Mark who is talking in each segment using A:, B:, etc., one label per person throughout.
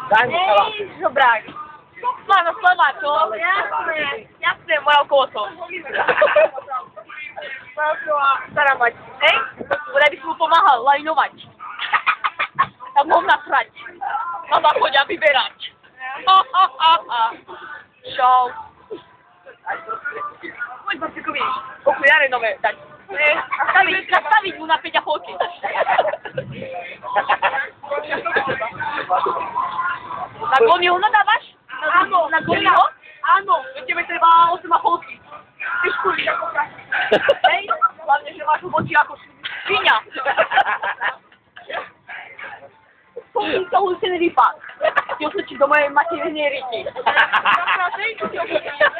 A: Daj mi chala.
B: Žobrák. Slava, čo? Jasné, moja koso. Stará mať. Hej? Bodaj by si mu pomáhal lajnovať. Tam ho nasrať. Mama chodia vyberať. Šau. Poď ma si vieš, okuliare nové dať. Nastaviť mu na 5,5. Na Goniho nadávaš? Áno. Na Goniho? Áno. Tebe treba 8,5. Ty škúriš ako prasa. Hej? Hlavne, že máš v oči ako sviňa. Pomíň sa už ten rypák. Ti otočí do mojej materinej ryti.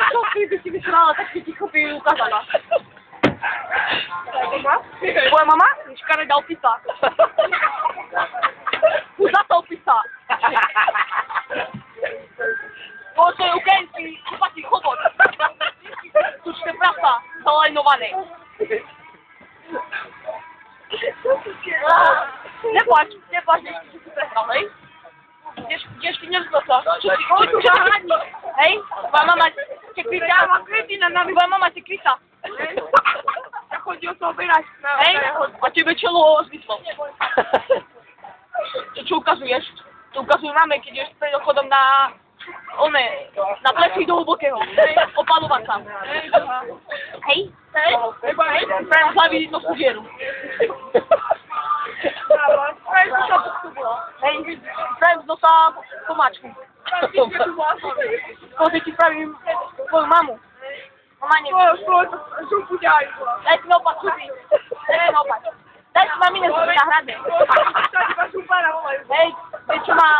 B: Čo by si vysrala, tak si ticho by ju ukázala. Tvoja mama? Škaredá opisa. Uzatá opisa. To je ukenci, kupací chobot. Tučné prasa, zalajnované. Nepláč, nech si prehral, hej? Tiež ti nevzdosa. Čo tu zahradní? Hej? Tvoja mama te kryta. Tvoja mama te kryta. Ja chodí o to obierať. Hej? A tebe čelo zmyslel. Čo ukazuješ? To ukazujú máme, keď ješ pred ochodom na plesy do hlbokého. Opalovať sa. Hej? Hej? Prajem z hlavy nosú dieru. Hej, prajem z nosa pomáčku. Koľko ti spravím tvoju mamu. Mama neviem. Župu ďaj. Daj si naopak župy. Daj si mamine župy na hradne. Hej, čo má...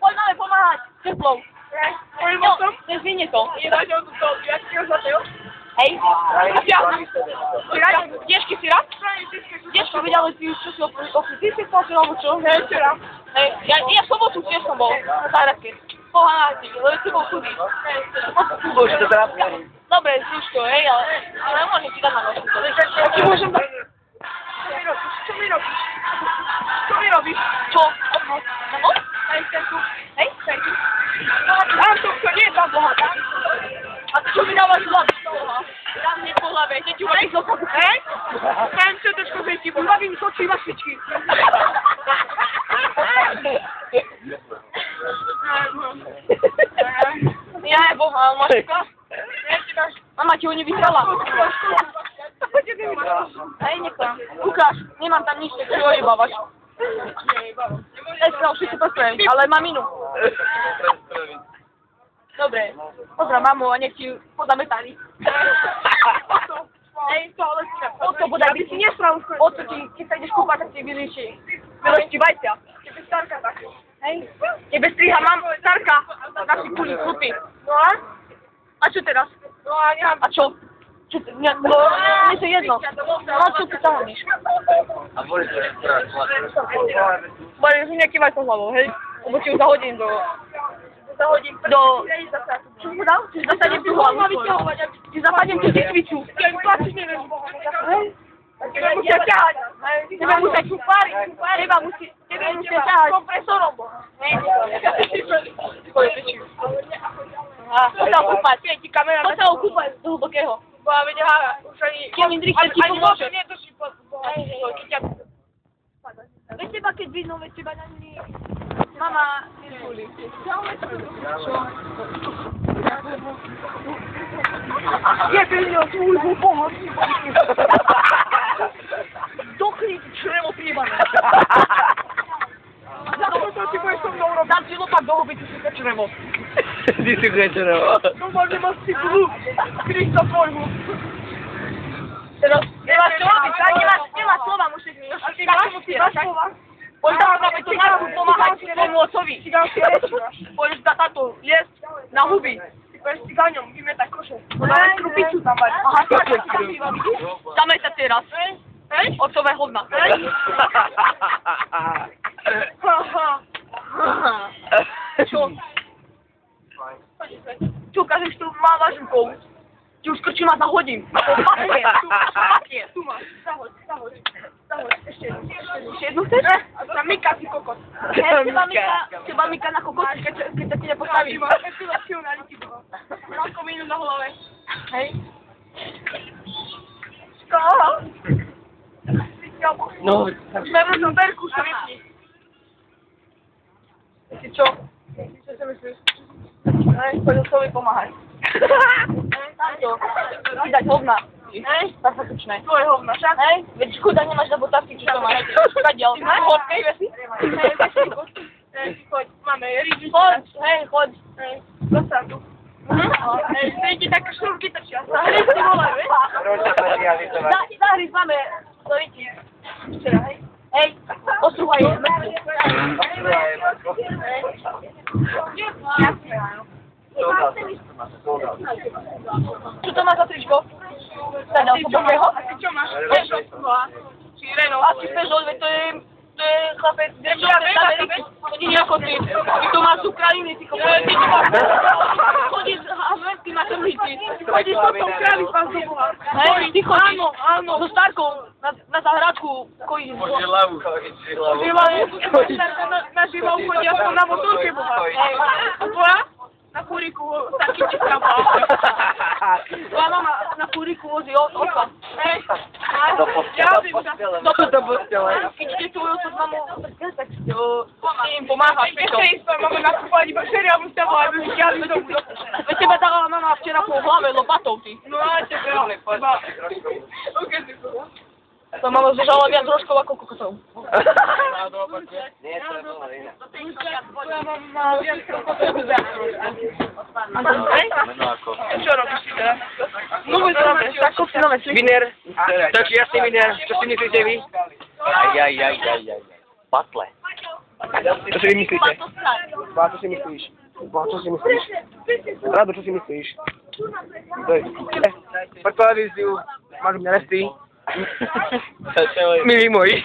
B: Poď máme pomáhať teplou. Nezvinie to. Hej. Tiežky si rád? Tiežky videla si už, čo si opri. Ty si spáčil, alebo čo? Hej, včera. Hej, ja v sobotu tiež som bol na záhradke. Poháňať, lebo si bol chudý. Dobre, sluško, hej, ale nemôžem ti dať na nožku. Ti môžem dať? Čo mi robíš? Čo? No? Hej, tu. Hej? Tam to nie je tá bohatá. A čo mi dávaš hlavu z toho? Dám hneď po hlave, keď ti urobíš zo kapu. Hej? Prajem srdečko, že ti urobím soči a švičky. Ja je boha, mačka. Mama ti ho nevyhrala. Hej, nechám. Ukáž, nemám tam nič, tak si ho jebávaš. Dneska už si pospraviť, ale maminu. Dobre, pozdrav mamu a nech ti pozametali. Hej, oco bodaj by si nesprav, oco ti, keď sa ideš kúpať, tak ti vylíši vajcia. Tebe starka tak. Hej, tebe striha starka, naši kuli chlupy. No a? A čo teraz? No a ja... A čo? Čo, mne to jedno. No čo ty tam honíš?
A: A boli to nesprávať.
B: Boli, že nekývaj to hlavou, hej? Lebo ti ju zahodím do... Čo mu dal? Čiže zasadím tú hlavu. Čiže zapadím tú tikviču. Ja ju tlačiť neviem. Hej? Tebe musia ťahať. Tebe musia čupáriť. Tebe musia ťahať. Kompresorom. Hej? Poď sa okúpať. Poď sa okúpať do hlbokého. Boha, veď už ani... Ja mi drište ti pomôže. Nie, to si veď teba keď vidno, veď teba ani... Mama, Mirkuli. Jebelňo, tvojho boha. Dochni ti črevo príjmané. Za to ti budeš so mnou robiť. Dám ti lopak do huby, ty si ka črevo.
A: Ty si ka črevo.
B: To môže mať si glúb. Krista tvojho. Teraz, nemáš čo robiť, nemáš slova, musíš mi. A ty máš slova? Poď dáme to na ruku pomáhať svojmu ocovi. Poď za táto jesť na huby. Ty pôjdeš cigáňom, vymetať koše. Dáme krupicu tam mať. Aha, tak sa býva, vidíš? Dáme sa teraz. Hej? Otcové hovna. Hej? Čo? Čo, ukážeš tu má vážukou? Ti už krčí ma zahodím. Tu máš, zahoď. Ešte jednu chceš? Tá Mika, ty kokot. Teba Mika na kokot, keď sa ti nepostaví. Mám komínu na hlave. Hej. Škola.
A: No,
B: Berú som Berku, sa vypni. Ty čo? Čo si myslíš? Hej, poď Otcovi pomáhať. Tamto. Ty dať hovna. Hej, tak sa tučné. Tvoje hovna, však? Hej, veď škoda nemáš na botávky, čo to máš. Kadiaľ. Hej, vesi? Hej, vesi. Hej, choď, máme rýžu. Choď, hej, choď. Hej, dostal tu. Hej, ti také šurky trčia. Hej, ty vole, vieš? Zahryz, máme. To vidí. Včera, hej. Hej, ostruhaj je. Čo to má za tričko? Teda, osobného? A ty čo máš? Či Renault? Asi Peugeot, veď to je chlapec, to nie je ako ty. Ty to máš z Ukrajiny, ty kokos. Chodíš a ty máš trhlíci. Chodíš po tom králi, pán Zoboha. Hej, ty chodíš so Starkou na zahradku.
A: Žilavu.
B: Na Žilavu chodí aspoň na motorke, boha. A tvoja? Na kúriku taký čikrapá. Tvoja mama na kúriku vozí osa. Hej.
A: Do postele. Do postele.
B: Keď ide tvoj otec mamou, tak ty im pomáhaš. Ešte ísť, máme nakúpať iba šeria, musím volať, aby vykiali do domu. Veď teba dala mama včera po hlave lopatou, ty. No a tebe, iba. To mama zžala viac rožkov ako kokotov.
A: Nie, to je veľa iné.
B: Tvoja mama má viac kokotov ako viac rožkov.
A: Meno ako.
B: Čo robíš ty teraz? Nové zdravé, tako si nové sliky.
A: Viner, tak jasný viner, čo si myslíte vy? Patle. Čo si vy myslíte? Bá, čo si myslíš? Rado, čo si myslíš? Poď televíziu, máš u mňa nesty. Milí moji.